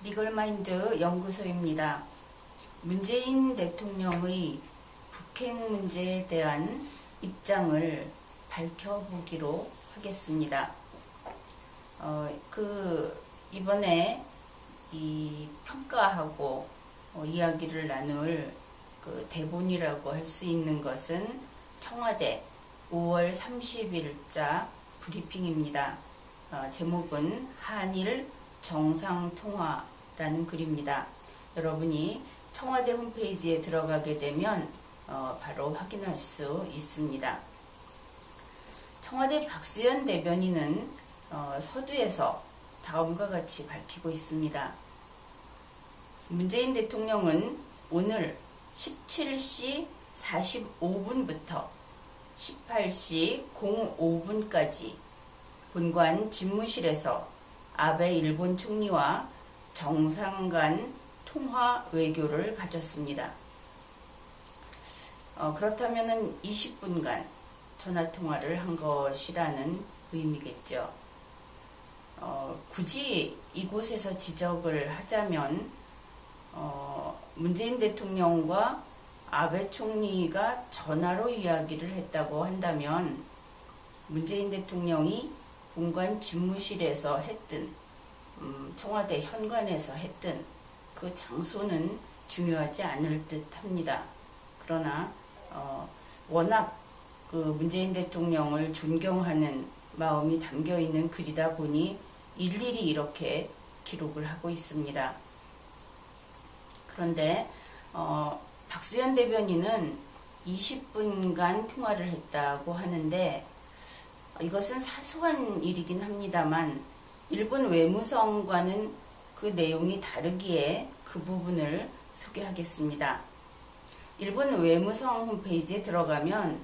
리걸마인드 연구소입니다. 문재인 대통령의 북핵 문제에 대한 입장을 밝혀보기로 하겠습니다. 이번에 이 평가하고 이야기를 나눌 대본이라고 할 수 있는 것은 청와대 5월 30일자 브리핑입니다. 제목은 한일 정상통화라는 글입니다. 여러분이 청와대 홈페이지에 들어가게 되면 바로 확인할 수 있습니다. 청와대 박수현 대변인은 서두에서 다음과 같이 밝히고 있습니다. 문재인 대통령은 오늘 17시 45분부터 18시 05분까지 본관 집무실에서 아베 일본 총리와 정상 간 통화 외교를 가졌습니다. 그렇다면 20분간 전화통화를 한 것이라는 의미겠죠. 굳이 이곳에서 지적을 하자면 문재인 대통령과 아베 총리가 전화로 이야기를 했다고 한다면 문재인 대통령이 본관 집무실에서 했든 청와대 현관에서 했든 그 장소는 중요하지 않을 듯 합니다. 그러나 워낙 문재인 대통령을 존경하는 마음이 담겨 있는 글이다 보니 일일이 이렇게 기록을 하고 있습니다. 그런데 박수현 대변인은 20분간 통화를 했다고 하는데 이것은 사소한 일이긴 합니다만 일본 외무성과는 그 내용이 다르기에 그 부분을 소개하겠습니다. 일본 외무성 홈페이지에 들어가면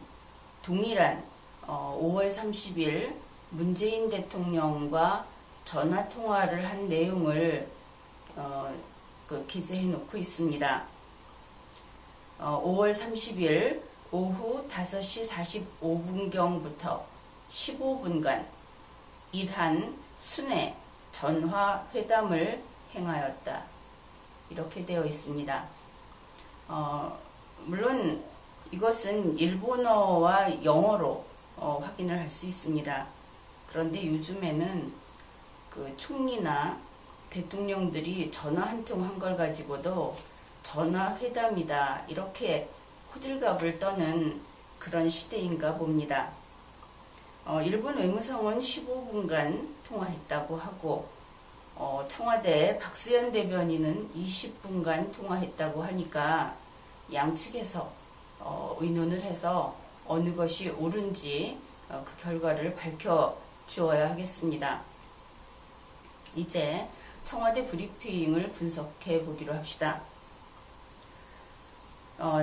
동일한 5월 30일 문재인 대통령과 전화통화를 한 내용을 게재해 놓고 있습니다. 5월 30일 오후 5시 45분경부터 15분간 일한 순회 전화 회담을 행하였다. 이렇게 되어 있습니다. 물론 이것은 일본어와 영어로 확인을 할 수 있습니다. 그런데 요즘에는 총리나 대통령들이 전화 한 통 한 걸 가지고도 전화 회담이다 이렇게 호들갑을 떠는 그런 시대인가 봅니다. 일본 외무성은 15분간 통화했다고 하고 청와대 박수현 대변인은 20분간 통화했다고 하니까 양측에서 의논을 해서 어느 것이 옳은지 그 결과를 밝혀주어야 하겠습니다. 이제 청와대 브리핑을 분석해 보기로 합시다.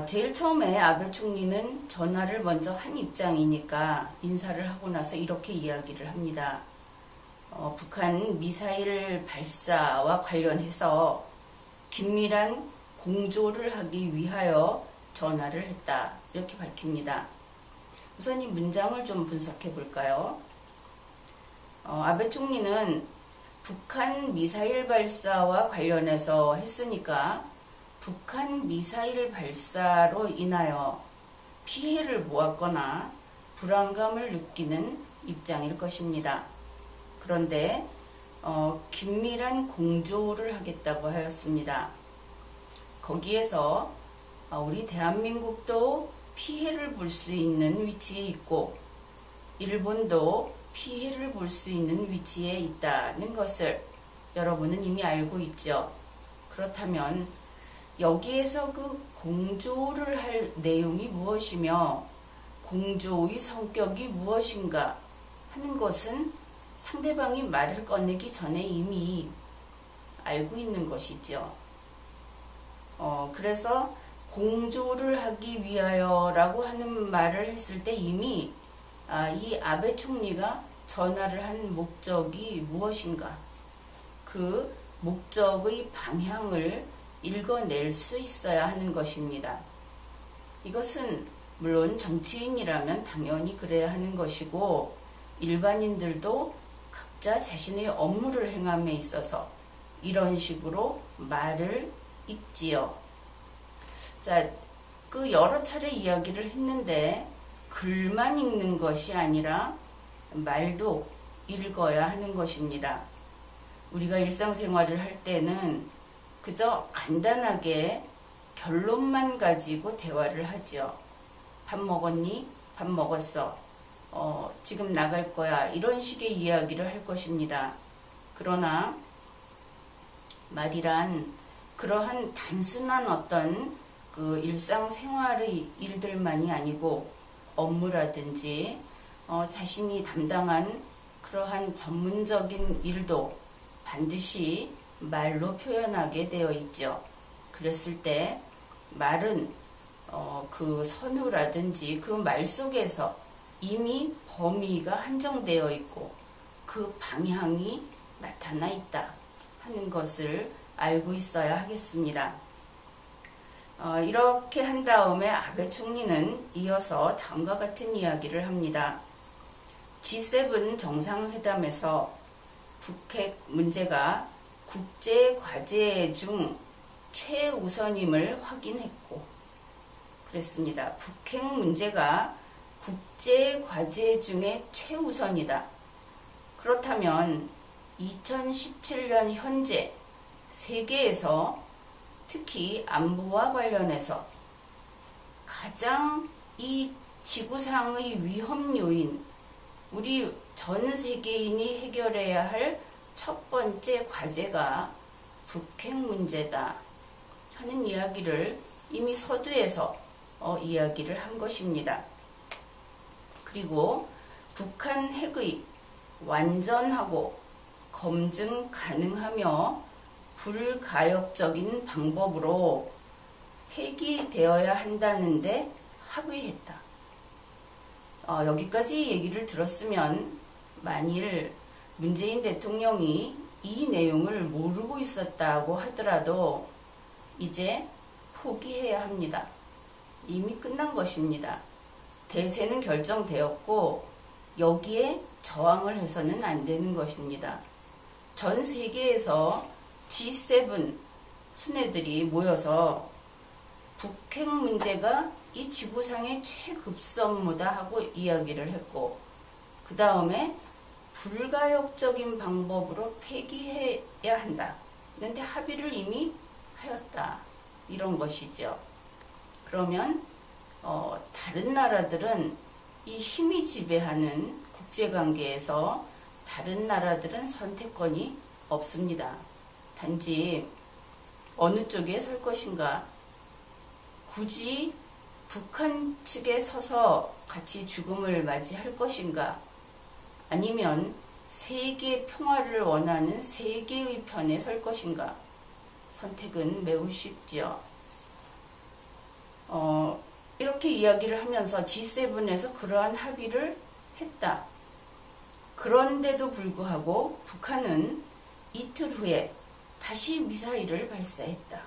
제일 처음에 아베 총리는 전화를 먼저 한 입장이니까 인사를 하고 나서 이렇게 이야기를 합니다. 북한 미사일 발사와 관련해서 긴밀한 공조를 하기 위하여 전화를 했다. 이렇게 밝힙니다. 우선 이 문장을 좀 분석해 볼까요? 아베 총리는 북한 미사일 발사와 관련해서 했으니까 북한 미사일 발사로 인하여 피해를 보았거나 불안감을 느끼는 입장일 것입니다. 그런데 긴밀한 공조를 하겠다고 하였습니다. 거기에서 우리 대한민국도 피해를 볼 수 있는 위치에 있고 일본도 피해를 볼 수 있는 위치에 있다는 것을 여러분은 이미 알고 있죠. 그렇다면 여기에서 그 공조를 할 내용이 무엇이며 공조의 성격이 무엇인가 하는 것은 상대방이 말을 꺼내기 전에 이미 알고 있는 것이죠. 그래서 공조를 하기 위하여 라고 하는 말을 했을 때 이미 이 아베 총리가 전화를 한 목적이 무엇인가 그 목적의 방향을 읽어낼 수 있어야 하는 것입니다. 이것은 물론 정치인이라면 당연히 그래야 하는 것이고 일반인들도 각자 자신의 업무를 행함에 있어서 이런 식으로 말을 읽지요. 자, 그 여러 차례 이야기를 했는데 글만 읽는 것이 아니라 말도 읽어야 하는 것입니다. 우리가 일상생활을 할 때는 그저 간단하게 결론만 가지고 대화를 하죠. 밥 먹었니? 밥 먹었어. 지금 나갈 거야. 이런 식의 이야기를 할 것입니다. 그러나 말이란 그러한 단순한 어떤 그 일상생활의 일들만이 아니고 업무라든지 자신이 담당한 그러한 전문적인 일도 반드시 말로 표현하게 되어 있죠. 그랬을 때 말은 그 선우라든지 그 말 속에서 이미 범위가 한정되어 있고 그 방향이 나타나 있다 하는 것을 알고 있어야 하겠습니다. 이렇게 한 다음에 아베 총리는 이어서 다음과 같은 이야기를 합니다. G7 정상회담에서 북핵 문제가 국제 과제 중 최우선임을 확인했고, 그랬습니다. 북핵 문제가 국제 과제 중에 최우선이다. 그렇다면 2017년 현재 세계에서 특히 안보와 관련해서 가장 이 지구상의 위험 요인, 우리 전 세계인이 해결해야 할 첫 번째 과제가 북핵 문제다 하는 이야기를 이미 서두에서 이야기를 한 것입니다. 그리고 북한 핵의 완전하고 검증 가능하며 불가역적인 방법으로 폐기되어야 한다는데 합의했다. 여기까지 얘기를 들었으면 만일 문재인 대통령이 이 내용을 모르고 있었다고 하더라도 이제 포기해야 합니다. 이미 끝난 것입니다. 대세는 결정되었고 여기에 저항을 해서는 안 되는 것입니다. 전 세계에서 G7 순회들이 모여서 북핵 문제가 이 지구상의 최급선무다 하고 이야기를 했고, 그 다음에 불가역적인 방법으로 폐기해야 한다. 그런데 합의를 이미 하였다. 이런 것이죠. 그러면 다른 나라들은 이 힘이 지배하는 국제관계에서 다른 나라들은 선택권이 없습니다. 단지 어느 쪽에 설 것인가, 굳이 북한 측에 서서 같이 죽음을 맞이할 것인가, 아니면 세계 평화를 원하는 세계의 편에 설 것인가, 선택은 매우 쉽죠. 이렇게 이야기를 하면서 G7에서 그러한 합의를 했다. 그런데도 불구하고 북한은 이틀 후에 다시 미사일을 발사했다.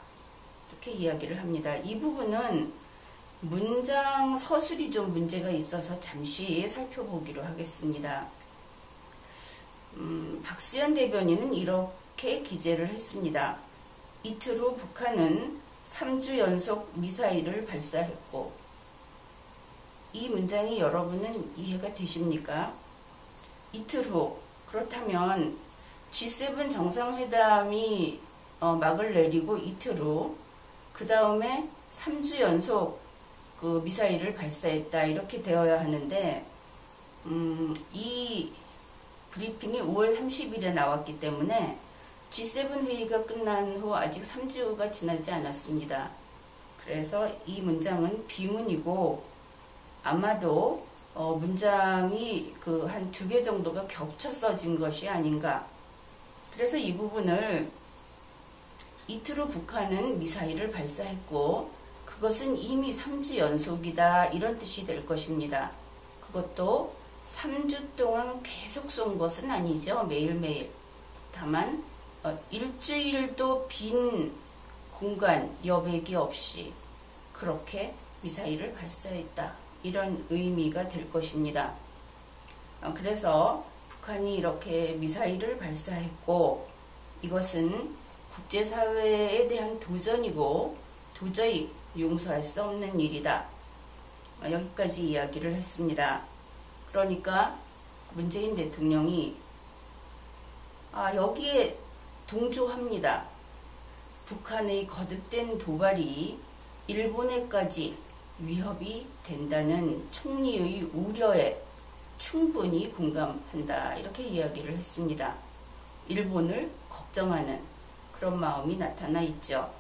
이렇게 이야기를 합니다. 이 부분은 문장 서술이 좀 문제가 있어서 잠시 살펴보기로 하겠습니다. 박수현 대변인은 이렇게 기재를 했습니다. 이틀 후 북한은 3주 연속 미사일을 발사했고, 이 문장이 여러분은 이해가 되십니까? 이틀 후, 그렇다면 G7 정상회담이 막을 내리고 이틀 후, 그 다음에 3주 연속 그 미사일을 발사했다, 이렇게 되어야 하는데 이 브리핑이 5월 30일에 나왔기 때문에 G7 회의가 끝난 후 아직 3주가 지나지 않았습니다. 그래서 이 문장은 비문이고 아마도 문장이 그 한 2개 정도가 겹쳐 써진 것이 아닌가. 그래서 이 부분을 이틀 후 북한은 미사일을 발사했고 그것은 이미 3주 연속이다, 이런 뜻이 될 것입니다. 그것도 3주 동안 계속 쏜 것은 아니죠. 매일매일. 다만 일주일도 빈 공간, 여백이 없이 그렇게 미사일을 발사했다, 이런 의미가 될 것입니다. 그래서 북한이 이렇게 미사일을 발사했고 이것은 국제사회에 대한 도전이고 도저히 용서할 수 없는 일이다. 여기까지 이야기를 했습니다. 그러니까 문재인 대통령이 여기에 동조합니다. 북한의 거듭된 도발이 일본에까지 위협이 된다는 총리의 우려에 충분히 공감한다. 이렇게 이야기를 했습니다. 일본을 걱정하는 그런 마음이 나타나 있죠.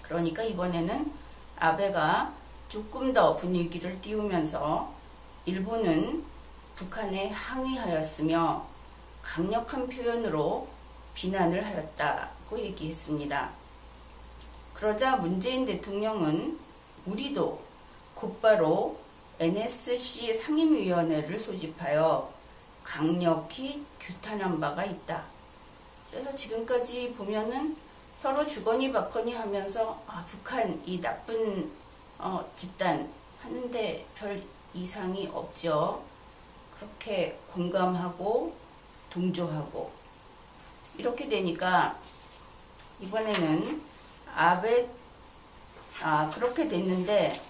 그러니까 이번에는 아베가 조금 더 분위기를 띄우면서 일본은 북한에 항의하였으며 강력한 표현으로 비난을 하였다고 얘기했습니다. 그러자 문재인 대통령은 우리도 곧바로 NSC 상임위원회를 소집하여 강력히 규탄한 바가 있다. 그래서 지금까지 보면은 서로 주거니 받거니 하면서 북한 이 나쁜 집단 하는데 별 이상이 없죠. 그렇게 공감하고 동조하고 이렇게 되니까 이번에는 그렇게 됐는데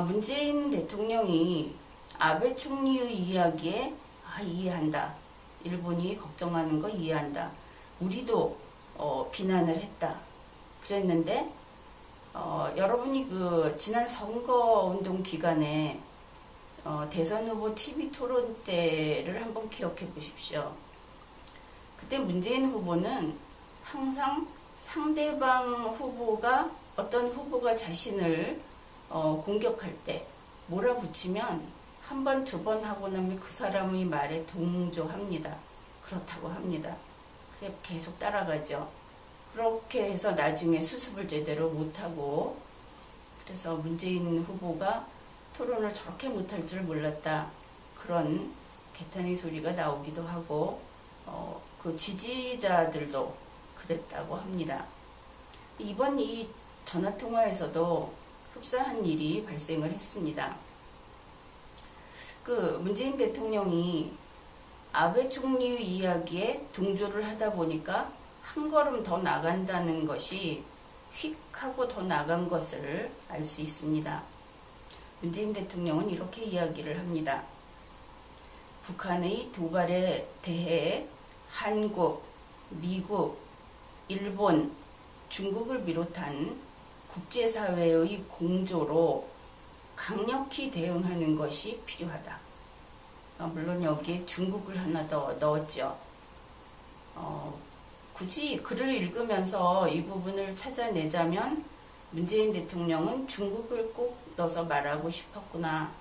문재인 대통령이 아베 총리의 이야기에 이해한다. 일본이 걱정하는 거 이해한다. 우리도 비난을 했다. 그랬는데 여러분이 그 지난 선거운동 기간에 대선 후보 TV 토론 때를 한번 기억해 보십시오. 그때 문재인 후보는 항상 상대방 후보가 어떤 후보가 자신을 공격할 때 몰아붙이면 한 번, 두 번 하고 나면 그 사람의 말에 동조합니다. 그렇다고 합니다. 그게 계속 따라가죠. 그렇게 해서 나중에 수습을 제대로 못하고 그래서 문재인 후보가 토론을 저렇게 못할 줄 몰랐다. 그런 개탄의 소리가 나오기도 하고 그 지지자들도 그랬다고 합니다. 이번 이 전화통화에서도 흡사한 일이 발생을 했습니다. 그 문재인 대통령이 아베 총리의 이야기에 동조를 하다 보니까 한 걸음 더 나간다는 것이 휙 하고 더 나간 것을 알 수 있습니다. 문재인 대통령은 이렇게 이야기를 합니다. 북한의 도발에 대해 한국, 미국, 일본, 중국을 비롯한 국제사회의 공조로 강력히 대응하는 것이 필요하다. 물론 여기에 중국을 하나 더 넣었죠. 굳이 글을 읽으면서 이 부분을 찾아내자면 문재인 대통령은 중국을 꼭 넣어서 말하고 싶었구나.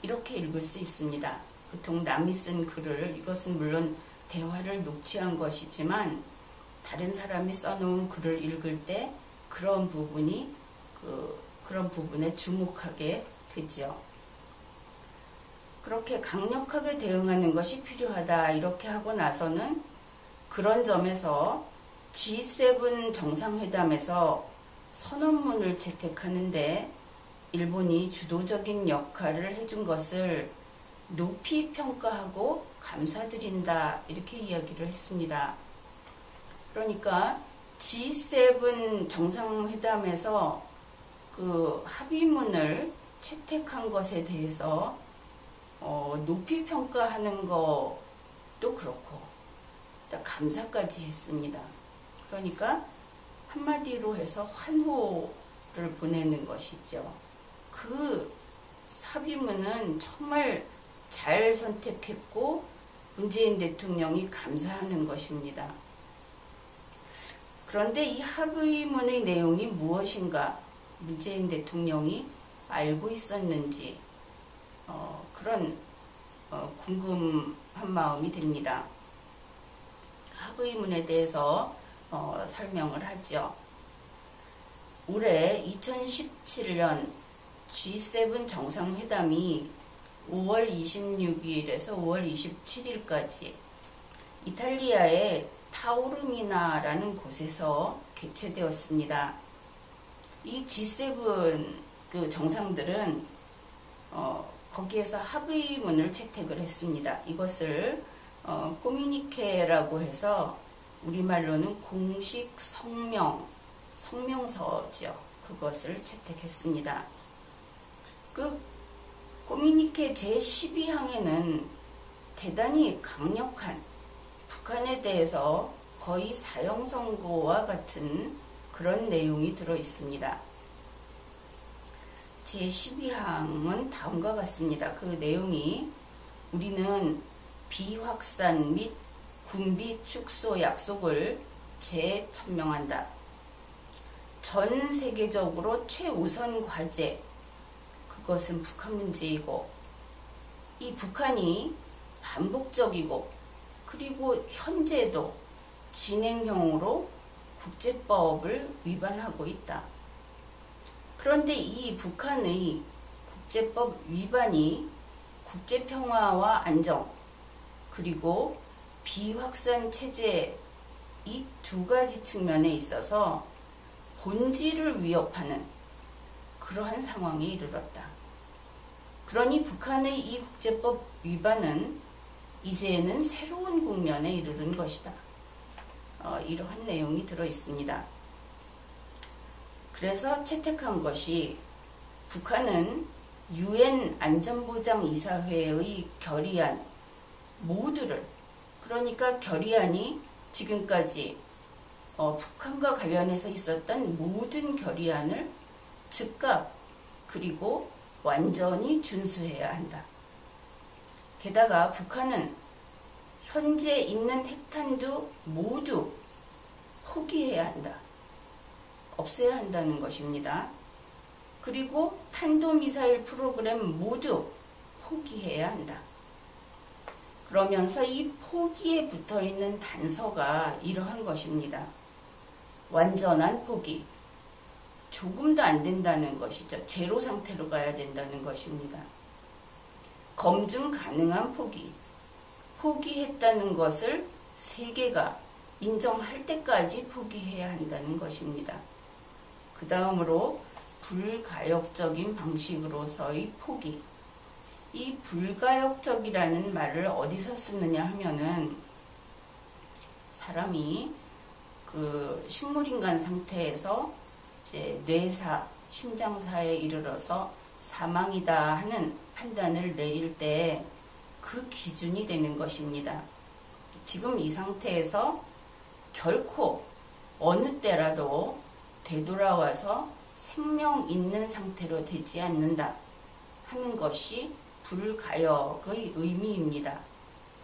이렇게 읽을 수 있습니다. 보통 남이 쓴 글을 이것은 물론 대화를 녹취한 것이지만 다른 사람이 써놓은 글을 읽을 때 그런 부분이 그런 부분에 주목하게 되죠. 그렇게 강력하게 대응하는 것이 필요하다. 이렇게 하고 나서는 그런 점에서 G7 정상회담에서 선언문을 채택하는데 일본이 주도적인 역할을 해준 것을 높이 평가하고 감사드린다. 이렇게 이야기를 했습니다. 그러니까 G7 정상회담에서 그 합의문을 채택한 것에 대해서 높이 평가하는 것도 그렇고 감사까지 했습니다. 그러니까 한마디로 해서 환호를 보내는 것이죠. 그 합의문은 정말 잘 선택했고 문재인 대통령이 감사하는 것입니다. 그런데 이 합의문의 내용이 무엇인가 문재인 대통령이 알고 있었는지 그런 궁금한 마음이 듭니다. 합의문에 대해서 설명을 하죠. 올해 2017년 G7 정상회담이 5월 26일에서 5월 27일까지 이탈리아의 타오르미나라는 곳에서 개최되었습니다. 이 G7 그 정상들은 거기에서 합의문을 채택을 했습니다. 이것을 코뮤니케라고 해서 우리말로는 공식 성명서죠. 그것을 채택했습니다. 그 꼬미니케 제12항에는 대단히 강력한 북한에 대해서 거의 사형 선고와 같은 그런 내용이 들어 있습니다. 제12항은 다음과 같습니다. 그 내용이 우리는 비확산 및 군비 축소 약속을 재천명한다. 전 세계적으로 최우선 과제, 그것은 북한 문제이고, 이 북한이 반복적이고 그리고 현재도 진행형으로 국제법을 위반하고 있다. 그런데 이 북한의 국제법 위반이 국제평화와 안정 그리고 비확산 체제 이 두 가지 측면에 있어서 본질을 위협하는 그러한 상황에 이르렀다. 그러니 북한의 이 국제법 위반은 이제는 새로운 국면에 이르른 것이다. 이러한 내용이 들어 있습니다. 그래서 채택한 것이 북한은 UN 안전보장이사회의 결의안 모두를, 그러니까 결의안이 지금까지 북한과 관련해서 있었던 모든 결의안을 즉각 그리고 완전히 준수해야 한다. 게다가 북한은 현재 있는 핵탄두 모두 포기해야 한다. 없애야 한다는 것입니다. 그리고 탄도미사일 프로그램 모두 포기해야 한다. 그러면서 이 포기에 붙어있는 단서가 이러한 것입니다. 완전한 포기. 조금도 안 된다는 것이죠. 제로 상태로 가야 된다는 것입니다. 검증 가능한 포기. 포기했다는 것을 세계가 인정할 때까지 포기해야 한다는 것입니다. 그 다음으로 불가역적인 방식으로서의 포기. 이 불가역적이라는 말을 어디서 쓰느냐 하면은 사람이 그 식물인간 상태에서 이제 뇌사, 심장사에 이르러서 사망이다 하는 판단을 내릴 때 그 기준이 되는 것입니다. 지금 이 상태에서 결코 어느 때라도 되돌아와서 생명 있는 상태로 되지 않는다 하는 것이 불가역의 의미입니다.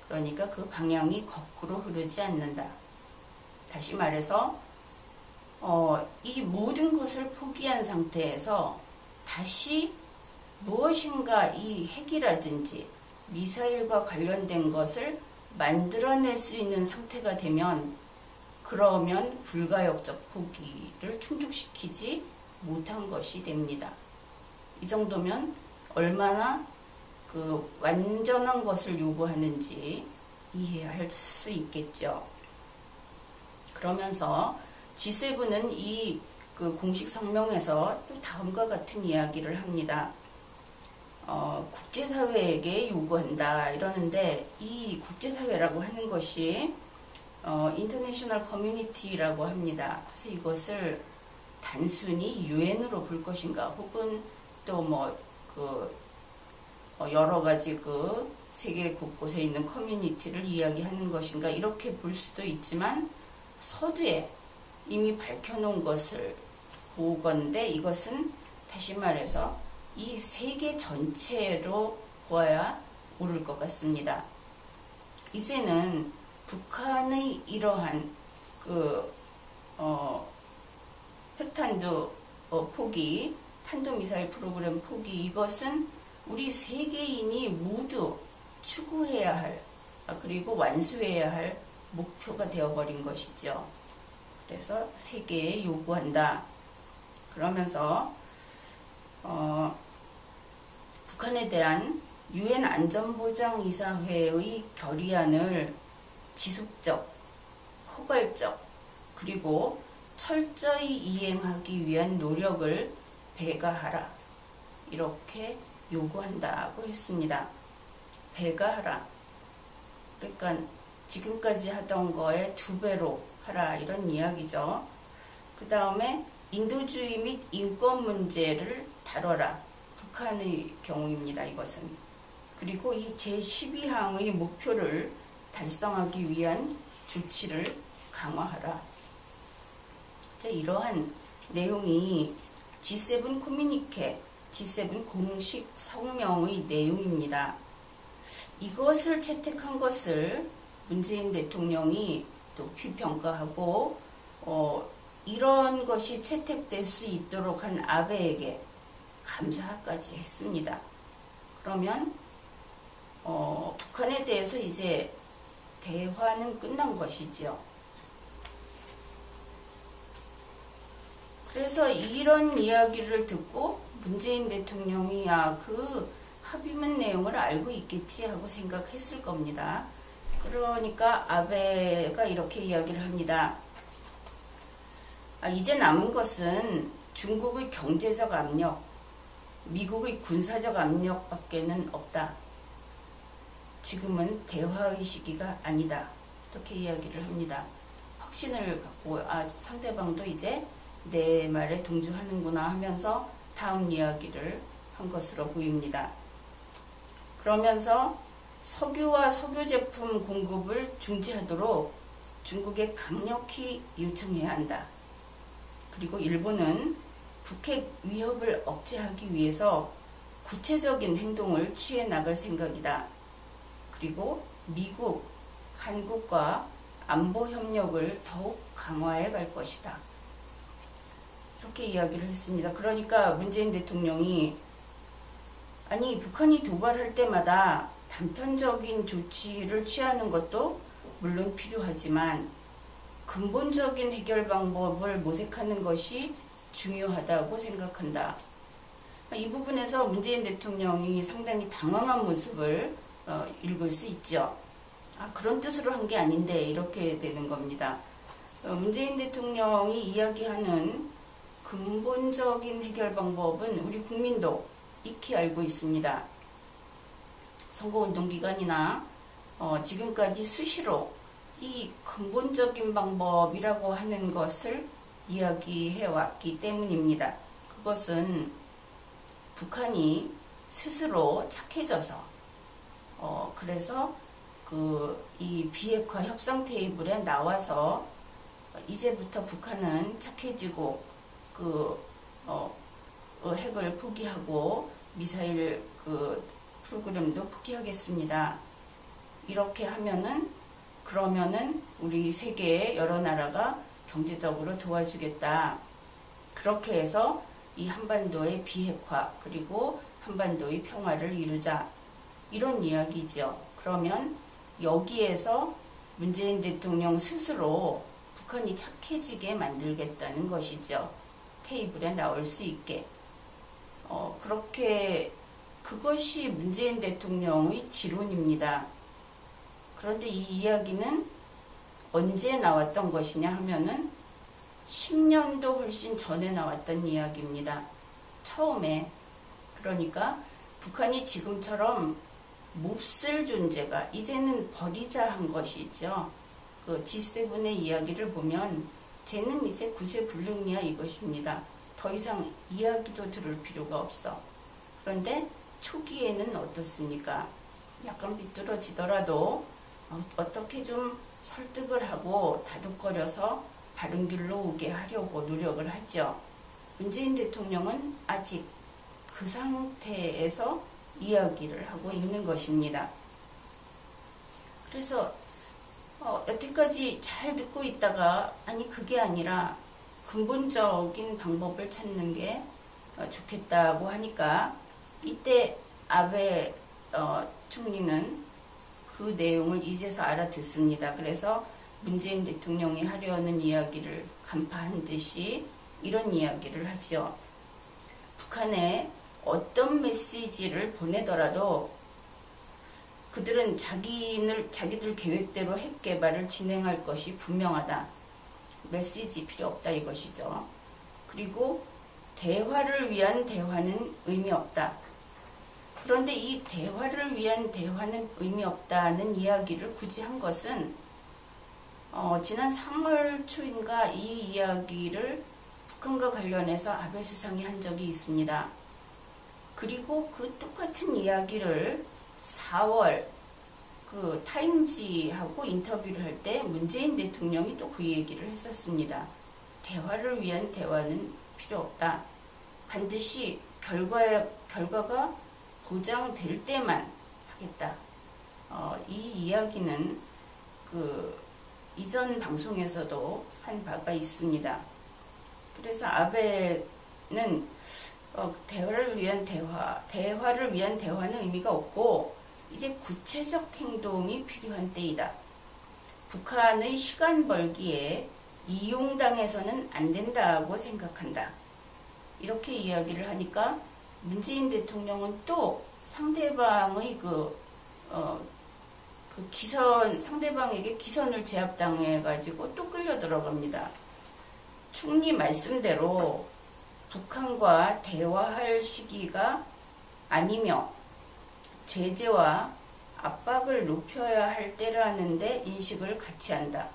그러니까 그 방향이 거꾸로 흐르지 않는다. 다시 말해서 이 모든 것을 포기한 상태에서 다시 무엇인가 이 핵이라든지 미사일과 관련된 것을 만들어낼 수 있는 상태가 되면 그러면 불가역적 포기를 충족시키지 못한 것이 됩니다. 이 정도면 얼마나 그 완전한 것을 요구하는지 이해할 수 있겠죠. 그러면서 G7은 이 그 공식 성명에서 또 다음과 같은 이야기를 합니다. 국제사회에게 요구한다 이러는데 이 국제사회라고 하는 것이 인터내셔널 커뮤니티라고 합니다. 그래서 이것을 단순히 유엔으로 볼 것인가 혹은 또 여러 가지 그 세계 곳곳에 있는 커뮤니티를 이야기하는 것인가 이렇게 볼 수도 있지만 서두에 이미 밝혀놓은 것을 보건대 이것은 다시 말해서 이 세계 전체로 보아야 옳을 것 같습니다. 이제는 북한의 이러한 핵탄두 포기, 탄도미사일 프로그램 포기 이것은 우리 세계인이 모두 추구해야 할 그리고 완수해야 할 목표가 되어버린 것이죠. 그래서 세계에 요구한다. 그러면서 북한에 대한 UN 안전보장이사회의 결의안을 지속적, 포괄적, 그리고 철저히 이행하기 위한 노력을 배가하라. 이렇게 요구한다고 했습니다. 배가하라. 그러니까 지금까지 하던 거에 2배로 하라 이런 이야기죠. 그 다음에 인도주의 및 인권 문제를 다뤄라. 북한의 경우입니다. 이것은. 그리고 이 제12항의 목표를 달성하기 위한 조치를 강화하라. 자, 이러한 내용이 G7 커뮤니케, G7 공식 성명의 내용입니다. 이것을 채택한 것을 문재인 대통령이 높이 평가하고 이런 것이 채택될 수 있도록 한 아베에게 감사까지 했습니다. 그러면 북한에 대해서 이제 대화는 끝난 것이지요. 그래서 이런 이야기를 듣고 문재인 대통령이 그 합의문 내용을 알고 있겠지 하고 생각했을 겁니다. 그러니까 아베가 이렇게 이야기를 합니다. 이제 남은 것은 중국의 경제적 압력, 미국의 군사적 압력밖에는 없다. 지금은 대화의 시기가 아니다. 이렇게 이야기를 합니다. 확신을 갖고 상대방도 이제 내 말에 동조하는구나 하면서 다음 이야기를 한 것으로 보입니다. 그러면서 석유와 석유 제품 공급을 중지하도록 중국에 강력히 요청해야 한다. 그리고 일본은 북핵 위협을 억제하기 위해서 구체적인 행동을 취해 나갈 생각이다. 그리고 미국, 한국과 안보 협력을 더욱 강화해 갈 것이다. 이렇게 이야기를 했습니다. 그러니까 문재인 대통령이 북한이 도발할 때마다 단편적인 조치를 취하는 것도 물론 필요하지만 근본적인 해결 방법을 모색하는 것이 중요하다고 생각한다. 이 부분에서 문재인 대통령이 상당히 당황한 모습을 읽을 수 있죠. 그런 뜻으로 한 게 아닌데 이렇게 되는 겁니다. 문재인 대통령이 이야기하는 근본적인 해결 방법은 우리 국민도 익히 알고 있습니다. 선거운동 기간이나 지금까지 수시로 이 근본적인 방법이라고 하는 것을 이야기해 왔기 때문입니다. 그것은 북한이 스스로 착해져서 그래서 이 비핵화 협상 테이블에 나와서 이제부터 북한은 착해지고 핵을 포기하고 미사일 프로그램도 포기하겠습니다. 이렇게 그러면은 우리 세계의 여러 나라가 경제적으로 도와주겠다. 그렇게 해서 이 한반도의 비핵화 그리고 한반도의 평화를 이루자. 이런 이야기죠. 그러면 여기에서 문재인 대통령 스스로 북한이 착해지게 만들겠다는 것이죠. 테이블에 나올 수 있게. 그것이 문재인 대통령의 지론입니다. 그런데 이 이야기는 언제 나왔던 것이냐 하면은 10년도 훨씬 전에 나왔던 이야기입니다. 처음에. 그러니까 북한이 지금처럼 몹쓸 존재가 이제는 버리자 한 것이죠. G7의 이야기를 보면 쟤는 이제 구세불능이야 이것입니다. 더 이상 이야기도 들을 필요가 없어. 그런데 초기에는 어떻습니까? 약간 비뚤어지더라도 어떻게 좀 설득을 하고 다독거려서 바른 길로 오게 하려고 노력을 하죠. 문재인 대통령은 아직 그 상태에서 이야기를 하고 있는 것입니다. 그래서 여태까지 잘 듣고 있다가 그게 아니라 근본적인 방법을 찾는 게 좋겠다고 하니까 이때 아베 총리는 그 내용을 이제서 알아듣습니다. 그래서 문재인 대통령이 하려는 이야기를 간파한 듯이 이런 이야기를 하죠. 북한에 어떤 메시지를 보내더라도 그들은 자기들 계획대로 핵 개발을 진행할 것이 분명하다. 메시지 필요 없다 이것이죠. 그리고 대화를 위한 대화는 의미 없다. 그런데 이 대화를 위한 대화는 의미 없다는 이야기를 굳이 한 것은 지난 3월 초인가 이 이야기를 북한과 관련해서 아베 수상이 한 적이 있습니다. 그리고 그 똑같은 이야기를 4월 그 타임지하고 인터뷰를 할 때 문재인 대통령이 또 그 얘기를 했었습니다. 대화를 위한 대화는 필요 없다. 반드시 결과가 보장될 때만 하겠다. 이 이야기는 그 이전 방송에서도 한 바가 있습니다. 그래서 아베는 대화를 위한 대화는 의미가 없고 이제 구체적 행동이 필요한 때이다. 북한의 시간 벌기에 이용당해서는 안 된다고 생각한다. 이렇게 이야기를 하니까 문재인 대통령은 또 상대방의 상대방에게 기선을 제압당해가지고 또 끌려 들어갑니다. 총리 말씀대로 북한과 대화할 시기가 아니며 제재와 압박을 높여야 할 때라는데 인식을 같이 한다.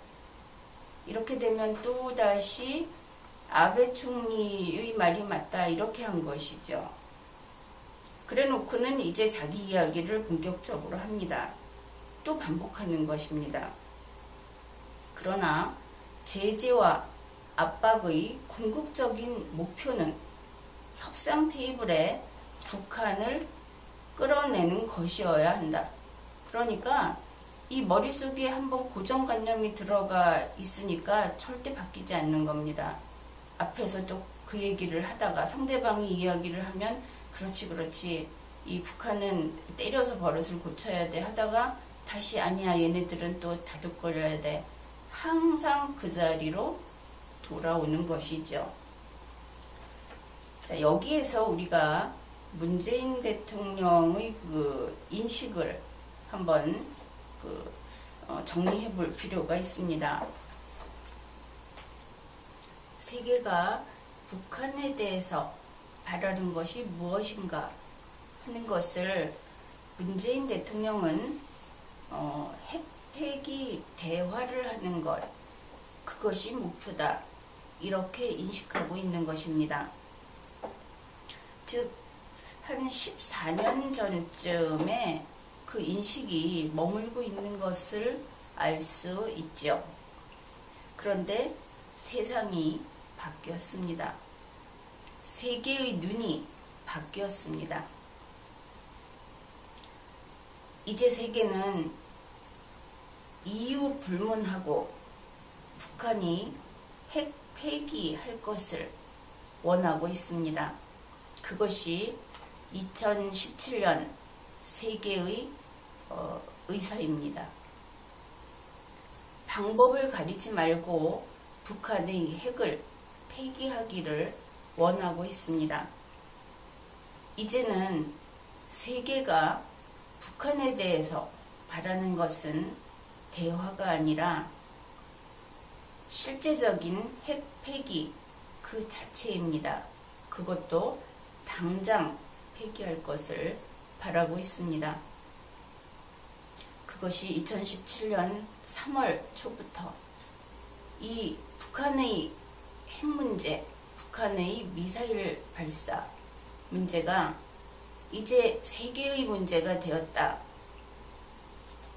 이렇게 되면 또다시 아베 총리의 말이 맞다 이렇게 한 것이죠. 그래 놓고는 이제 자기 이야기를 본격적으로 합니다. 또 반복하는 것입니다. 그러나 제재와 압박의 궁극적인 목표는 협상 테이블에 북한을 끌어내는 것이어야 한다. 그러니까 이 머릿속에 한번 고정관념이 들어가 있으니까 절대 바뀌지 않는 겁니다. 앞에서도 그 얘기를 하다가 상대방이 이야기를 하면 그렇지 이 북한은 때려서 버릇을 고쳐야 돼 하다가 다시 아니야 얘네들은 또 다독거려야 돼. 항상 그 자리로 돌아오는 것이죠. 자, 여기에서 우리가 문재인 대통령의 그 인식을 한번 정리해 볼 필요가 있습니다. 세계가 북한에 대해서 바라는 것이 무엇인가 하는 것을 문재인 대통령은 핵폐기 대화를 하는 것, 그것이 목표다. 이렇게 인식하고 있는 것입니다. 즉, 한 14년 전쯤에 그 인식이 머물고 있는 것을 알 수 있죠. 그런데 세상이 바뀌었습니다. 세계의 눈이 바뀌었습니다. 이제 세계는 이유 불문하고 북한이 핵 폐기할 것을 원하고 있습니다. 그것이 2017년 세계의 의사입니다. 방법을 가리지 말고 북한의 핵을 폐기하기를 원하고 있습니다. 이제는 세계가 북한에 대해서 바라는 것은 대화가 아니라 실제적인 핵 폐기 그 자체입니다. 그것도 당장 폐기할 것을 바라고 있습니다. 그것이 2017년 3월 초부터 이 북한의 핵 문제, 북한의 미사일 발사 문제가 이제 세계의 문제가 되었다.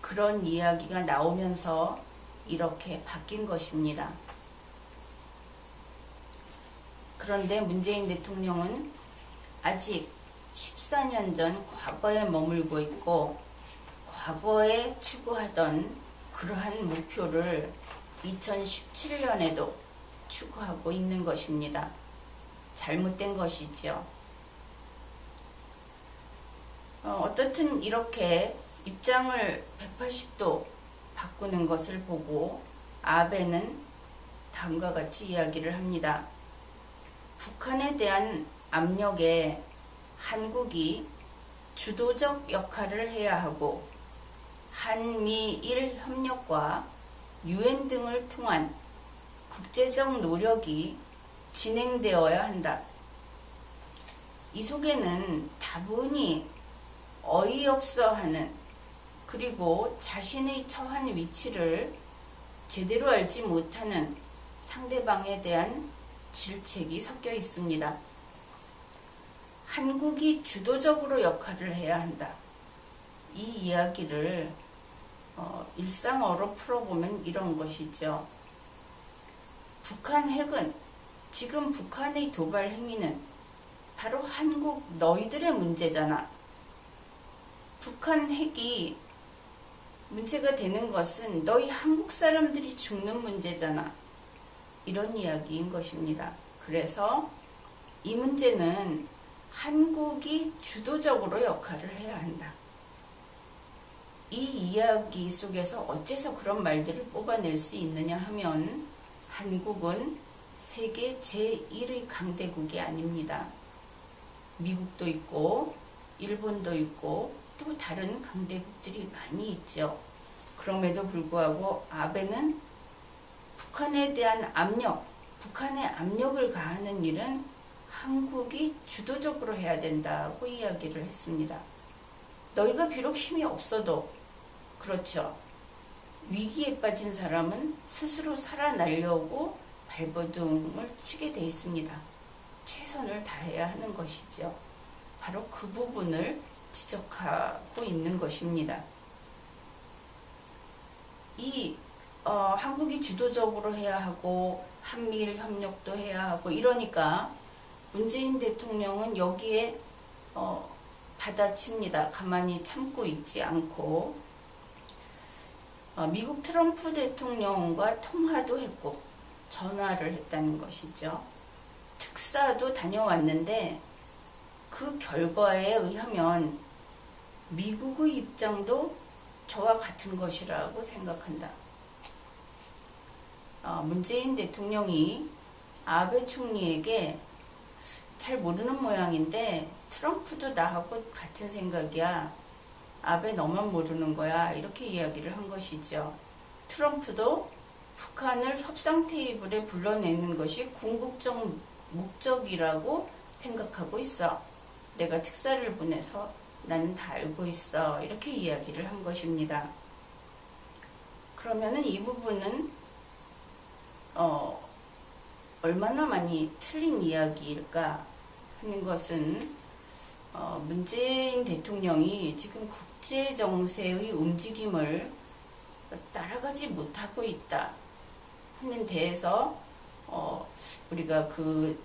그런 이야기가 나오면서 이렇게 바뀐 것입니다. 그런데 문재인 대통령은 아직 14년 전 과거에 머물고 있고 과거에 추구하던 그러한 목표를 2017년에도 추구하고 있는 것입니다. 잘못된 것이죠. 어떻든 이렇게 입장을 180도 바꾸는 것을 보고 아베는 다음과 같이 이야기를 합니다. 북한에 대한 압력에 한국이 주도적 역할을 해야 하고 한미일 협력과 유엔 등을 통한 국제적 노력이 진행되어야 한다. 이 속에는 다분히 어이없어 하는 그리고 자신의 처한 위치를 제대로 알지 못하는 상대방에 대한 질책이 섞여 있습니다. 한국이 주도적으로 역할을 해야 한다. 이 이야기를 일상어로 풀어보면 이런 것이죠. 북한 핵은, 지금 북한의 도발 행위는 바로 한국 너희들의 문제잖아. 북한 핵이 문제가 되는 것은 너희 한국 사람들이 죽는 문제잖아. 이런 이야기인 것입니다. 그래서 이 문제는 한국이 주도적으로 역할을 해야 한다. 이 이야기 속에서 어째서 그런 말들을 뽑아낼 수 있느냐 하면 한국은 세계 제1의 강대국이 아닙니다. 미국도 있고 일본도 있고 또 다른 강대국들이 많이 있죠. 그럼에도 불구하고 아베는 북한에 대한 압력, 북한에 압력을 가하는 일은 한국이 주도적으로 해야 된다고 이야기를 했습니다. 너희가 비록 힘이 없어도, 그렇죠. 위기에 빠진 사람은 스스로 살아나려고 발버둥을 치게 돼 있습니다. 최선을 다해야 하는 것이죠. 바로 그 부분을 지적하고 있는 것입니다. 한국이 주도적으로 해야 하고 한미일 협력도 해야 하고 이러니까 문재인 대통령은 여기에 받아칩니다. 가만히 참고 있지 않고 미국 트럼프 대통령과 통화도 했고 전화를 했다는 것이죠. 특사도 다녀왔는데 그 결과에 의하면 미국의 입장도 저와 같은 것이라고 생각한다. 문재인 대통령이 아베 총리에게 잘 모르는 모양인데 트럼프도 나하고 같은 생각이야. 아베 너만 모르는 거야. 이렇게 이야기를 한 것이죠. 트럼프도 북한을 협상 테이블에 불러내는 것이 궁극적 목적이라고 생각하고 있어. 내가 특사를 보내서 나는 다 알고 있어. 이렇게 이야기를 한 것입니다. 그러면은 이 부분은 얼마나 많이 틀린 이야기일까 하는 것은 문재인 대통령이 지금 국제 정세의 움직임을 따라가지 못하고 있다 하는 데에서 우리가 그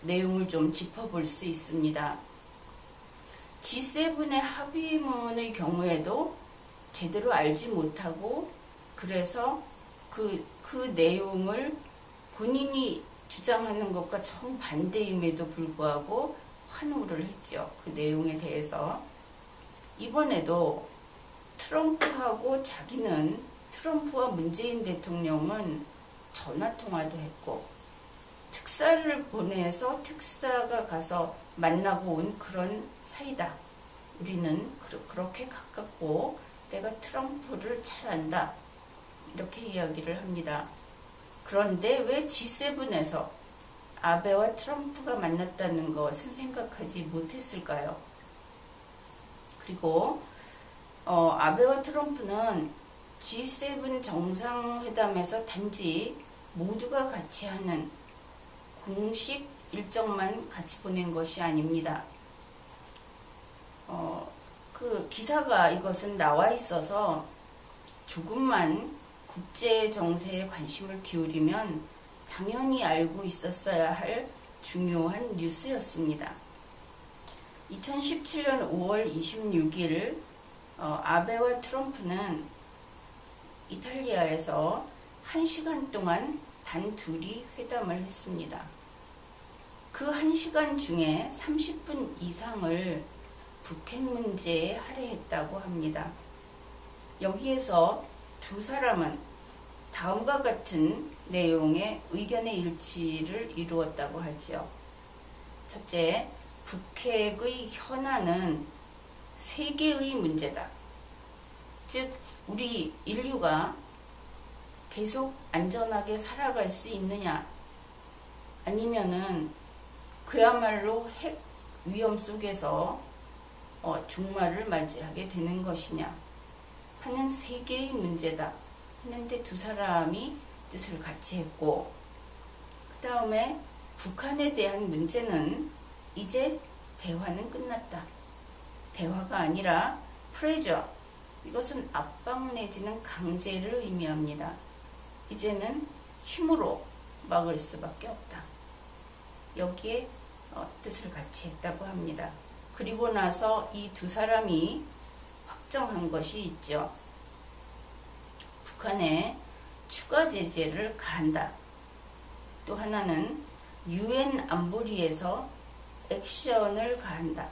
내용을 좀 짚어볼 수 있습니다. G7의 합의문의 경우에도 제대로 알지 못하고 그래서 그 내용을 본인이 주장하는 것과 정반대임에도 불구하고 환호를 했죠. 그 내용에 대해서. 이번에도 트럼프하고 트럼프와 문재인 대통령은 전화통화도 했고 특사를 보내서 특사가 가서 만나고 온 그런 사이다. 우리는 그렇게 가깝고 내가 트럼프를 잘 안다. 이렇게 이야기를 합니다. 그런데 왜 G7에서 아베와 트럼프가 만났다는 것은 생각하지 못했을까요? 그리고 아베와 트럼프는 G7 정상회담에서 단지 모두가 같이 하는 공식 일정만 같이 보낸 것이 아닙니다. 그 기사가 이것은 나와 있어서 조금만 국제 정세에 관심을 기울이면 당연히 알고 있었어야 할 중요한 뉴스였습니다. 2017년 5월 26일 아베와 트럼프는 이탈리아에서 1시간 동안 단 둘이 회담을 했습니다. 그 1시간 중에 30분 이상을 북핵 문제에 할애했다고 합니다. 여기에서 두 사람은 다음과 같은 내용의 의견의 일치를 이루었다고 하죠. 첫째, 북핵의 현안은 세계의 문제다. 즉, 우리 인류가 계속 안전하게 살아갈 수 있느냐, 아니면은 그야말로 핵 위험 속에서 종말을 맞이하게 되는 것이냐 하는 세계의 문제다. 했는데 두 사람이 뜻을 같이 했고, 그 다음에 북한에 대한 문제는 이제 대화는 끝났다. 대화가 아니라 프레저, 이것은 압박 내지는 강제를 의미합니다. 이제는 힘으로 막을 수밖에 없다. 여기에 뜻을 같이 했다고 합니다. 그리고 나서 이 두 사람이 확정한 것이 있죠. 북한에 추가 제재를 가한다. 또 하나는 UN 안보리에서 액션을 가한다.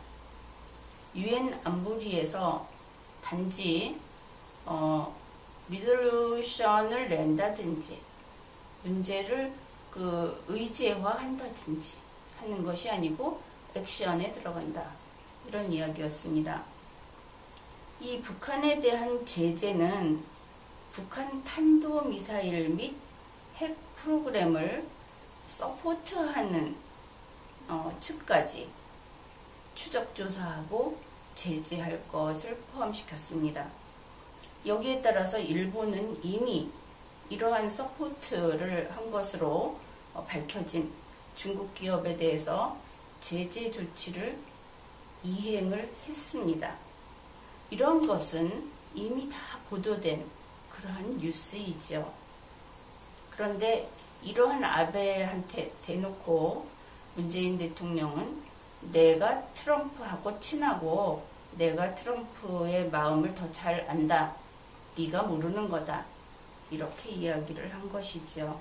UN 안보리에서 단지 리졸루션을 낸다든지 문제를 의제화한다든지 하는 것이 아니고 액션에 들어간다. 이런 이야기였습니다. 이 북한에 대한 제재는 북한 탄도미사일 및 핵 프로그램을 서포트하는 측까지 추적조사하고 제재할 것을 포함시켰습니다. 여기에 따라서 일본은 이미 이러한 서포트를 한 것으로 밝혀진 중국 기업에 대해서 제재 조치를 이행을 했습니다. 이런 것은 이미 다 보도된 그러한 뉴스이죠. 그런데 이러한 아베한테 대놓고 문재인 대통령은 내가 트럼프하고 친하고 내가 트럼프의 마음을 더 잘 안다. 네가 모르는 거다. 이렇게 이야기를 한 것이죠.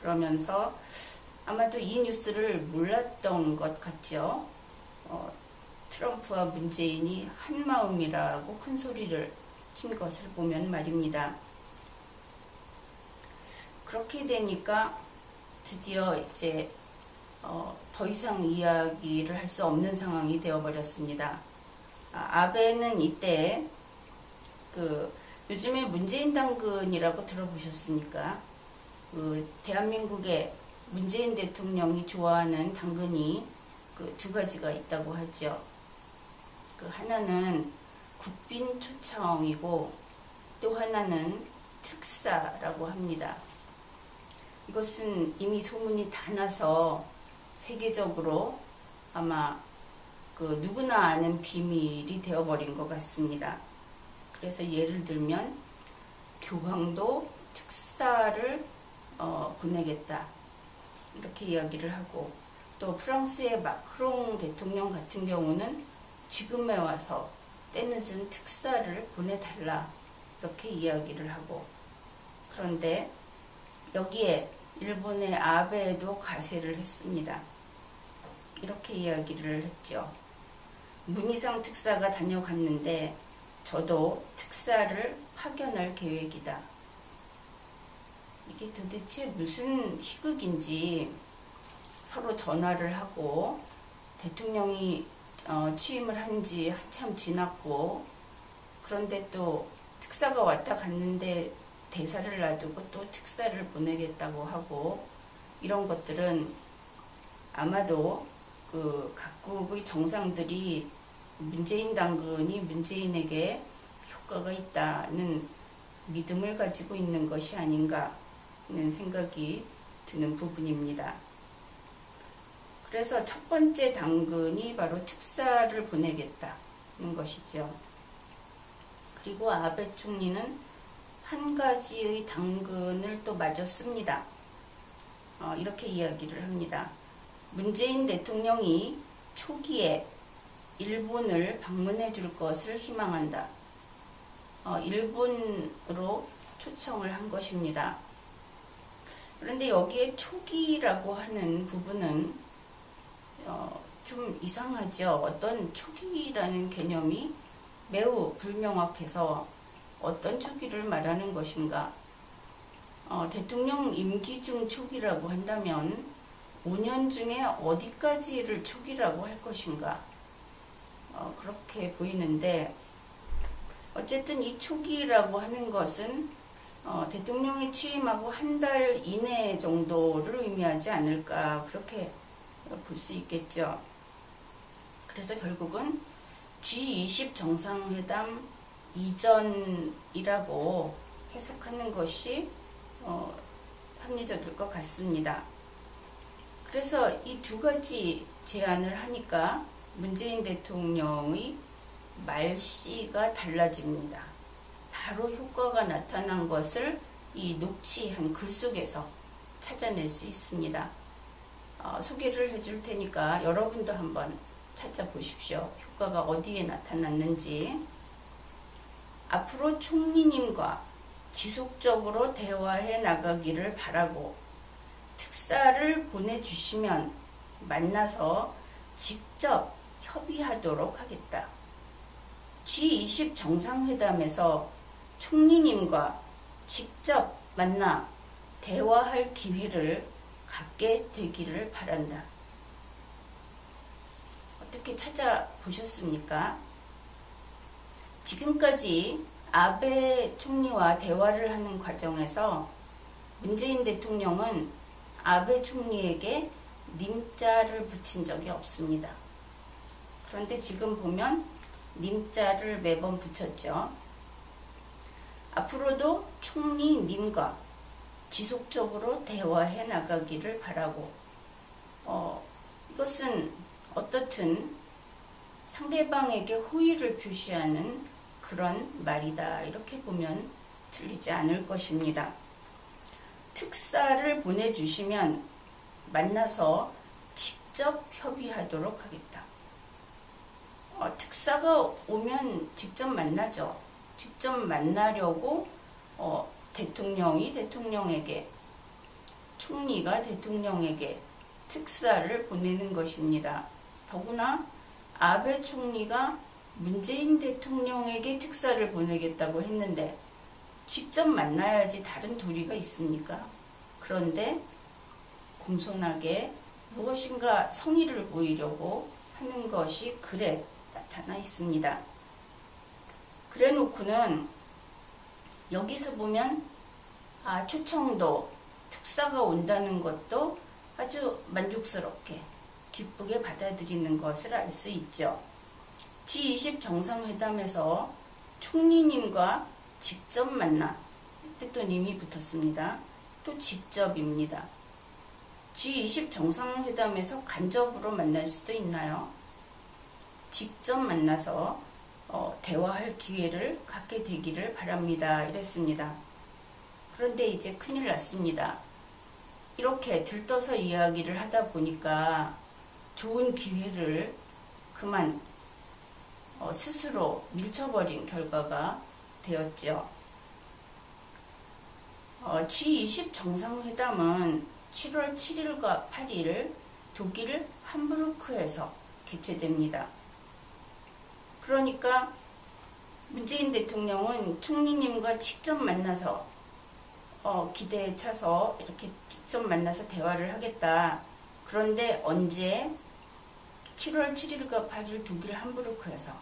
그러면서 아마도 이 뉴스를 몰랐던 것 같죠. 트럼프와 문재인이 한 마음이라고 큰 소리를 친 것을 보면 말입니다. 그렇게 되니까 드디어 이제 더 이상 이야기를 할 수 없는 상황이 되어버렸습니다. 아베는 이때 요즘에 문재인 당근이라고 들어보셨습니까? 대한민국의 문재인 대통령이 좋아하는 당근이 두 가지가 있다고 하죠. 하나는 국빈 초청이고 또 하나는 특사라고 합니다. 이것은 이미 소문이 다 나서 세계적으로 아마 누구나 아는 비밀이 되어버린 것 같습니다. 그래서 예를 들면 교황도 특사를 보내겠다 이렇게 이야기를 하고, 또 프랑스의 마크롱 대통령 같은 경우는 지금에 와서 때늦은 특사를 보내달라 이렇게 이야기를 하고, 그런데 여기에 일본의 아베도 가세를 했습니다. 이렇게 이야기를 했죠. 문희상 특사가 다녀갔는데 저도 특사를 파견할 계획이다. 이게 도대체 무슨 희극인지 서로 전화를 하고, 대통령이 취임을 한 지 한참 지났고, 그런데 또 특사가 왔다 갔는데 대사를 놔두고 또 특사를 보내겠다고 하고, 이런 것들은 아마도 각국의 정상들이 문재인 당근이 문재인에게 효과가 있다는 믿음을 가지고 있는 것이 아닌가 하는 생각이 드는 부분입니다. 그래서 첫 번째 당근이 바로 특사를 보내겠다는 것이죠. 그리고 아베 총리는 한 가지의 당근을 또 맞았습니다. 이렇게 이야기를 합니다. 문재인 대통령이 초기에 일본을 방문해 줄 것을 희망한다. 일본으로 초청을 한 것입니다. 그런데 여기에 초기라고 하는 부분은 좀 이상하죠. 어떤 초기라는 개념이 매우 불명확해서 어떤 초기를 말하는 것인가. 대통령 임기 중 초기라고 한다면 5년 중에 어디까지를 초기라고 할 것인가. 그렇게 보이는데, 어쨌든 이 초기라고 하는 것은 대통령이 취임하고 한 달 이내 정도를 의미하지 않을까, 그렇게 볼 수 있겠죠. 그래서 결국은 G20 정상회담 이전이라고 해석하는 것이 합리적일 것 같습니다. 그래서 이 두 가지 제안을 하니까 문재인 대통령의 말씨가 달라집니다. 바로 효과가 나타난 것을 이 녹취한 글 속에서 찾아낼 수 있습니다. 소개를 해줄 테니까 여러분도 한번 찾아보십시오. 효과가 어디에 나타났는지. 앞으로 총리님과 지속적으로 대화해 나가기를 바라고 특사를 보내주시면 만나서 직접 협의하도록 하겠다. G20 정상회담에서 총리님과 직접 만나 대화할 기회를 갖게 되기를 바란다. 어떻게 찾아보셨습니까? 지금까지 아베 총리와 대화를 하는 과정에서 문재인 대통령은 아베 총리에게 님자를 붙인 적이 없습니다. 그런데 지금 보면 님자를 매번 붙였죠. 앞으로도 총리님과 지속적으로 대화해 나가기를 바라고, 이것은 어떻든 상대방에게 호의를 표시하는 그런 말이다. 이렇게 보면 틀리지 않을 것입니다. 특사를 보내주시면 만나서 직접 협의하도록 하겠다. 특사가 오면 직접 만나죠. 직접 만나려고 대통령에게, 총리가 대통령에게 특사를 보내는 것입니다. 더구나 아베 총리가 문재인 대통령에게 특사를 보내겠다고 했는데 직접 만나야지 다른 도리가 있습니까? 그런데 공손하게 무엇인가 성의를 보이려고 하는 것이 글에 나타나 있습니다. 그래 놓고는 여기서 보면 초청도 특사가 온다는 것도 아주 만족스럽게 기쁘게 받아들이는 것을 알 수 있죠. G20 정상회담에서 총리님과 직접 만나, 이때 또 님이 붙었습니다. 또 직접입니다. G20 정상회담에서 간접으로 만날 수도 있나요? 직접 만나서 대화할 기회를 갖게 되기를 바랍니다. 이랬습니다. 그런데 이제 큰일 났습니다. 이렇게 들떠서 이야기를 하다 보니까 좋은 기회를 그만 스스로 밀쳐버린 결과가 되었죠. G20 정상회담은 7월 7일과 8일 독일 함부르크에서 개최됩니다. 그러니까 문재인 대통령은 총리님과 직접 만나서 기대에 차서 이렇게 직접 만나서 대화를 하겠다. 그런데 언제? 7월 7일과 8일 독일 함부르크에서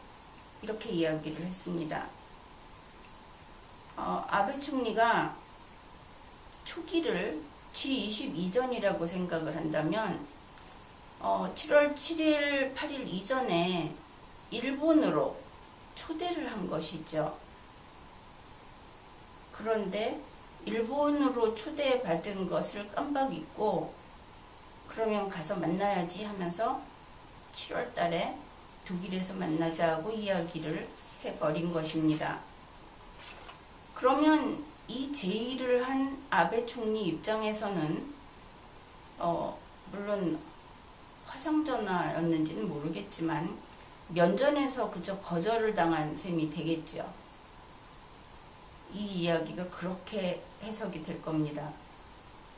이렇게 이야기를 했습니다. 아베 총리가 초기를 G20 이전이라고 생각을 한다면 7월 7일, 8일 이전에 일본으로 초대를 한 것이죠. 그런데 일본으로 초대받은 것을 깜빡 잊고 그러면 가서 만나야지 하면서 7월 달에 독일에서 만나자고 이야기를 해버린 것입니다. 그러면 이 제의를 한 아베 총리 입장에서는 물론 화상전화였는지는 모르겠지만 면전에서 그저 거절을 당한 셈이 되겠죠. 이 이야기가 그렇게 해석이 될 겁니다.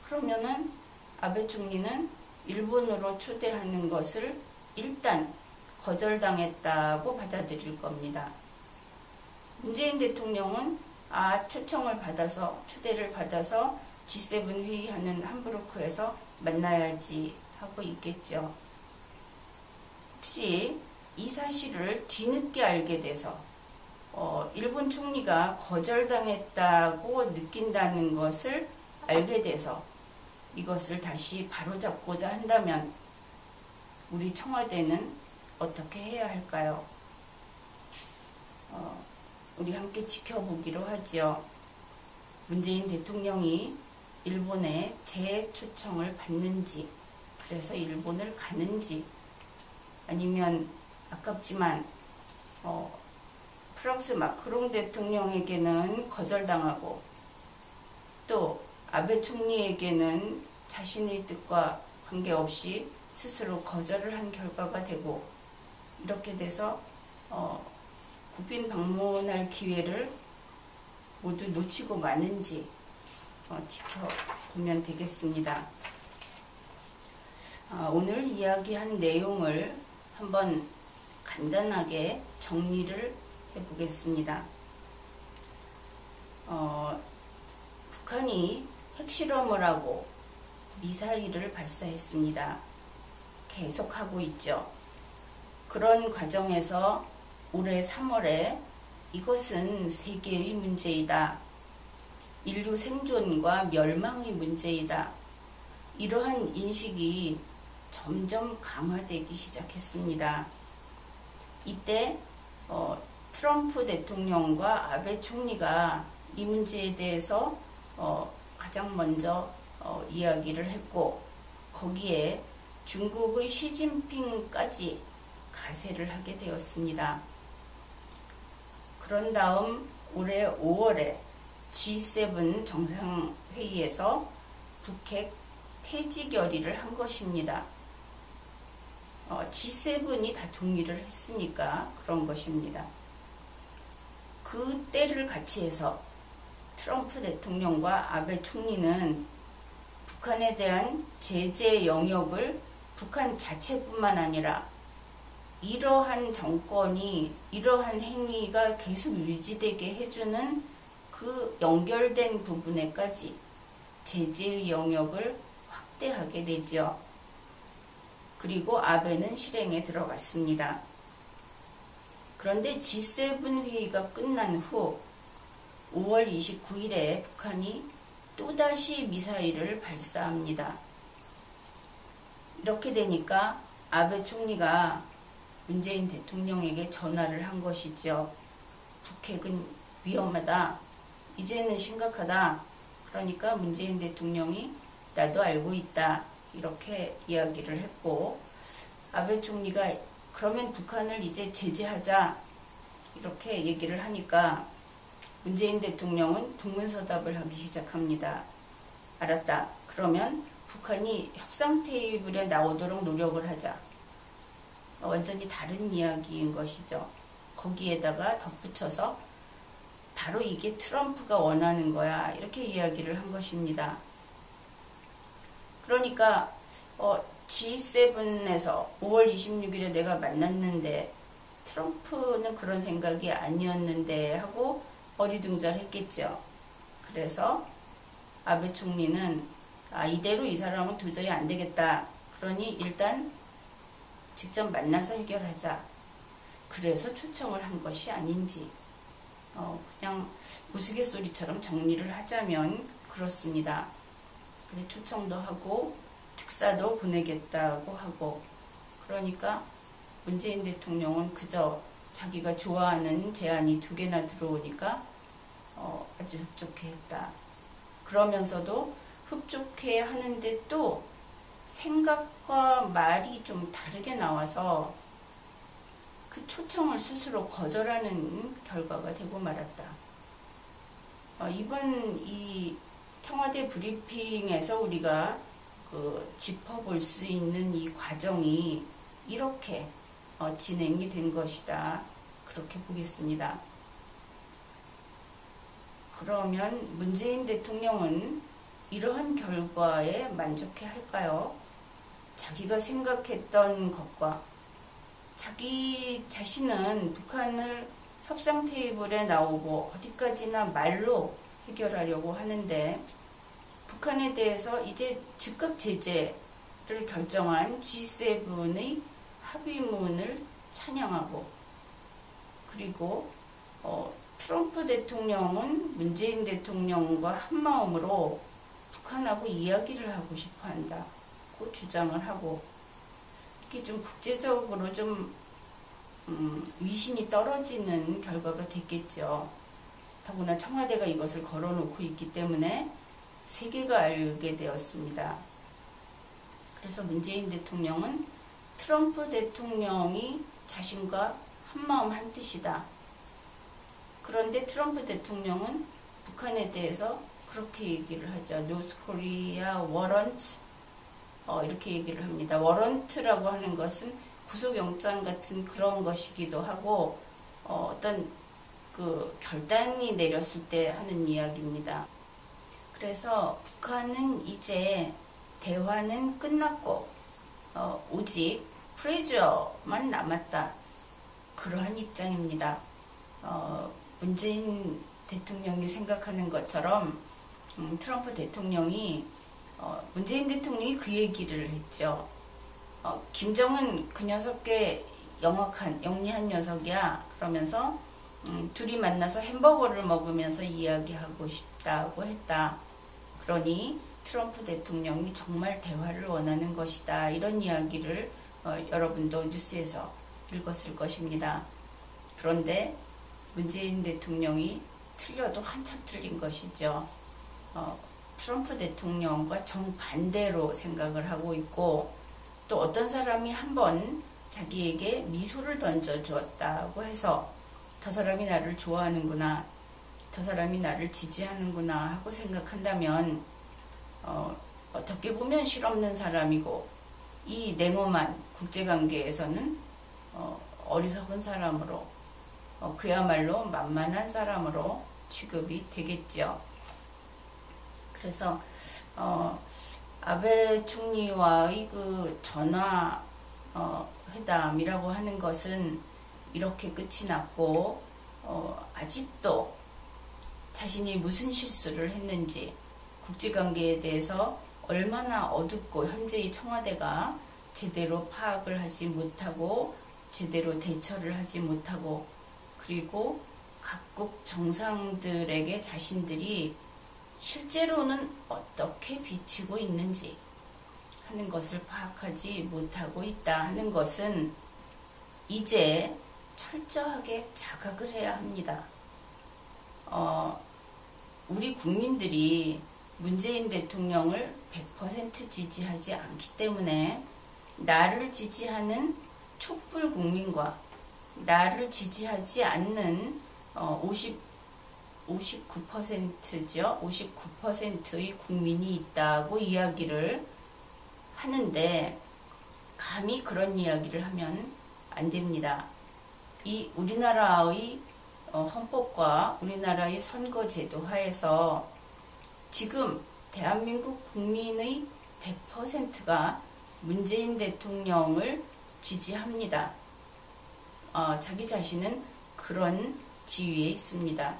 그러면은 아베 총리는 일본으로 초대하는 것을 일단 거절당했다고 받아들일 겁니다. 문재인 대통령은 초청을 받아서, 초대를 받아서 G7 회의하는 함부르크에서 만나야지 하고 있겠죠. 혹시 이 사실을 뒤늦게 알게 돼서 일본 총리가 거절당했다고 느낀다는 것을 알게 돼서 이것을 다시 바로잡고자 한다면 우리 청와대는 어떻게 해야 할까요? 우리 함께 지켜보기로 하죠. 문재인 대통령이 일본에 재초청을 받는지, 그래서 일본을 가는지, 아니면 아깝지만 프랑스 마크롱 대통령에게는 거절당하고 또 아베 총리에게는 자신의 뜻과 관계없이 스스로 거절을 한 결과가 되고, 이렇게 돼서 국빈 방문할 기회를 모두 놓치고 마는지 지켜보면 되겠습니다. 오늘 이야기한 내용을 한번 간단하게 정리를 해보겠습니다. 북한이 핵실험을 하고 미사일을 발사했습니다. 계속하고 있죠. 그런 과정에서 올해 3월에 이것은 세계의 문제이다, 인류 생존과 멸망의 문제이다, 이러한 인식이 점점 강화되기 시작했습니다. 이때 트럼프 대통령과 아베 총리가 이 문제에 대해서 가장 먼저 이야기를 했고, 거기에 중국의 시진핑까지 가세를 하게 되었습니다. 그런 다음 올해 5월에 G7 정상회의에서 북핵 폐지 결의를 한 것입니다. G7이 다 동의를 했으니까 그런 것입니다. 그 때를 같이 해서 트럼프 대통령과 아베 총리는 북한에 대한 제재 영역을 북한 자체뿐만 아니라 이러한 정권이 이러한 행위가 계속 유지되게 해주는 그 연결된 부분에까지 제재의 영역을 확대하게 되죠. 그리고 아베는 실행에 들어갔습니다. 그런데 G7 회의가 끝난 후 5월 29일에 북한이 또다시 미사일을 발사합니다. 이렇게 되니까 아베 총리가 문재인 대통령에게 전화를 한 것이죠. 북핵은 위험하다. 이제는 심각하다. 그러니까 문재인 대통령이 나도 알고 있다. 이렇게 이야기를 했고, 아베 총리가 그러면 북한을 이제 제재하자. 이렇게 얘기를 하니까 문재인 대통령은 동문서답을 하기 시작합니다. 알았다. 그러면 북한이 협상 테이블에 나오도록 노력을 하자. 완전히 다른 이야기인 것이죠. 거기에다가 덧붙여서 바로 이게 트럼프가 원하는 거야. 이렇게 이야기를 한 것입니다. 그러니까 G7에서 5월 26일에 내가 만났는데 트럼프는 그런 생각이 아니었는데 하고 어리둥절했겠죠. 그래서 아베 총리는 이대로 이 사람은 도저히 안 되겠다. 그러니 일단 직접 만나서 해결하자. 그래서 초청을 한 것이 아닌지 그냥 우스갯소리처럼 정리를 하자면 그렇습니다. 그래 초청도 하고 특사도 보내겠다고 하고, 그러니까 문재인 대통령은 그저 자기가 좋아하는 제안이 2개나 들어오니까 아주 흡족해했다. 그러면서도 흡족해 하는데 또 생각과 말이 좀 다르게 나와서 그 초청을 스스로 거절하는 결과가 되고 말았다. 이번 이 청와대 브리핑에서 우리가 짚어볼 수 있는 이 과정이 이렇게 진행이 된 것이다. 그렇게 보겠습니다. 그러면 문재인 대통령은 이러한 결과에 만족해 할까요? 자기가 생각했던 것과 자기 자신은 북한을 협상 테이블에 나오고 어디까지나 말로 해결하려고 하는데, 북한에 대해서 이제 즉각 제재를 결정한 G7의 합의문을 찬양하고, 그리고 트럼프 대통령은 문재인 대통령과 한마음으로 북한하고 이야기를 하고 싶어 한다고 주장을 하고, 이게 좀 국제적으로 좀 위신이 떨어지는 결과가 됐겠죠. 더구나 청와대가 이것을 걸어놓고 있기 때문에 세계가 알게 되었습니다. 그래서 문재인 대통령은 트럼프 대통령이 자신과 한마음 한뜻이다. 그런데 트럼프 대통령은 북한에 대해서 그렇게 얘기를 하죠. North Korea warrant 이렇게 얘기를 합니다. 워런트라고 하는 것은 구속영장 같은 그런 것이기도 하고 어떤 그 결단이 내렸을 때 하는 이야기입니다. 그래서 북한은 이제 대화는 끝났고 오직 프레저만 남았다. 그러한 입장입니다. 문재인 대통령이 생각하는 것처럼 트럼프 대통령이 문재인 대통령이 그 얘기를 했죠. 김정은 그 녀석께 영리한 녀석이야. 그러면서 둘이 만나서 햄버거를 먹으면서 이야기하고 싶다고 했다. 그러니 트럼프 대통령이 정말 대화를 원하는 것이다. 이런 이야기를 여러분도 뉴스에서 읽었을 것입니다. 그런데 문재인 대통령이 틀려도 한참 틀린 것이죠. 트럼프 대통령과 정반대로 생각을 하고 있고, 또 어떤 사람이 한번 자기에게 미소를 던져주었다고 해서 저 사람이 나를 좋아하는구나, 저 사람이 나를 지지하는구나 하고 생각한다면 어떻게 보면 실없는 사람이고, 이 냉엄한 국제관계에서는 어리석은 사람으로, 그야말로 만만한 사람으로 취급이 되겠죠. 그래서 아베 총리와의 그 전화 회담이라고 하는 것은 이렇게 끝이 났고, 아직도 자신이 무슨 실수를 했는지, 국제관계에 대해서 얼마나 어둡고 현재의 청와대가 제대로 파악을 하지 못하고 제대로 대처를 하지 못하고, 그리고 각국 정상들에게 자신들이 실제로는 어떻게 비치고 있는지 하는 것을 파악하지 못하고 있다 하는 것은 이제 철저하게 자각을 해야 합니다. 우리 국민들이 문재인 대통령을 100% 지지하지 않기 때문에 나를 지지하는 촛불 국민과 나를 지지하지 않는 59%죠. 59%의 국민이 있다고 이야기를 하는데, 감히 그런 이야기를 하면 안 됩니다. 이 우리나라의 헌법과 우리나라의 선거제도 하에서 지금 대한민국 국민의 100%가 문재인 대통령을 지지합니다. 자기 자신은 그런 지위에 있습니다.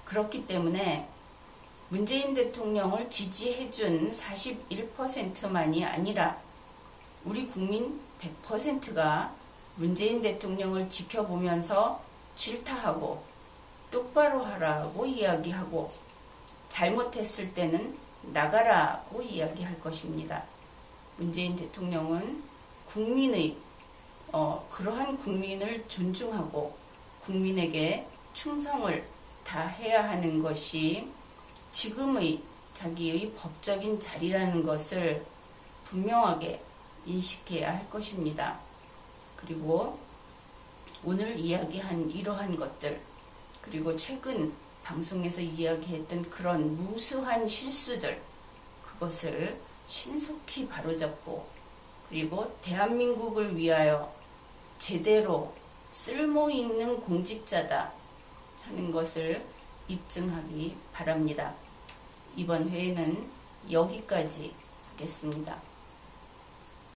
그렇기 때문에 문재인 대통령을 지지해준 41%만이 아니라 우리 국민 100%가 문재인 대통령을 지켜보면서 질타하고 똑바로 하라고 이야기하고, 잘못했을 때는 나가라고 이야기할 것입니다. 문재인 대통령은 국민의 그러한 국민을 존중하고 국민에게 충성을 다해야 하는 것이 지금의 자기의 법적인 자리라는 것을 분명하게 인식해야 할 것입니다. 그리고 오늘 이야기한 이러한 것들, 그리고 최근 방송에서 이야기했던 그런 무수한 실수들, 그것을 신속히 바로잡고, 그리고 대한민국을 위하여 제대로 쓸모있는 공직자다 하는 것을 입증하기 바랍니다. 이번 회에는 여기까지 하겠습니다.